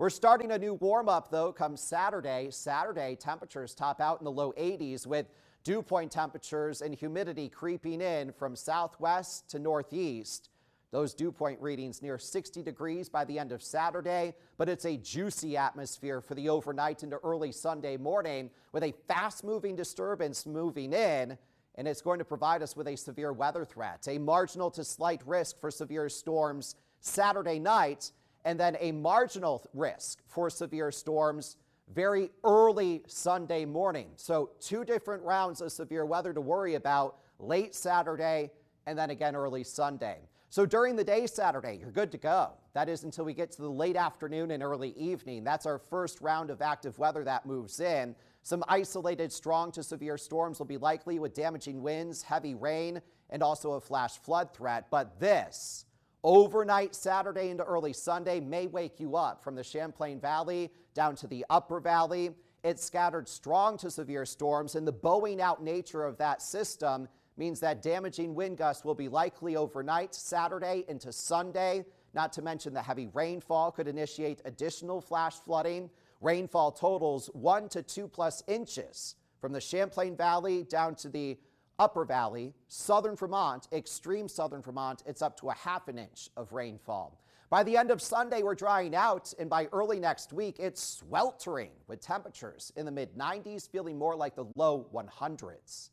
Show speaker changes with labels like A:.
A: We're starting a new warm-up, though, come Saturday. Saturday, temperatures top out in the low 80s with dew point temperatures and humidity creeping in from southwest to northeast. Those dew point readings near 60 degrees by the end of Saturday, but it's a juicy atmosphere for the overnight into early Sunday morning with a fast-moving disturbance moving in, and it's going to provide us with a severe weather threat, a marginal to slight risk for severe storms Saturday night, and then a marginal risk for severe storms very early Sunday morning. So 2 different rounds of severe weather to worry about late Saturday and then again early Sunday. So during the day Saturday, you're good to go. That is until we get to the late afternoon and early evening. That's our first round of active weather that moves in. Some isolated strong to severe storms will be likely with damaging winds, heavy rain, and also a flash flood threat. But this overnight Saturday into early Sunday may wake you up from the Champlain Valley down to the Upper Valley. It's scattered strong to severe storms, and the bowing out nature of that system means that damaging wind gusts will be likely overnight Saturday into Sunday. Not to mention the heavy rainfall could initiate additional flash flooding. Rainfall totals 1 to 2+ inches from the Champlain Valley down to the Upper Valley, southern Vermont, extreme southern Vermont, it's up to a ½ inch of rainfall. By the end of Sunday, we're drying out, and by early next week, it's sweltering with temperatures in the mid-90s, feeling more like the low 100s.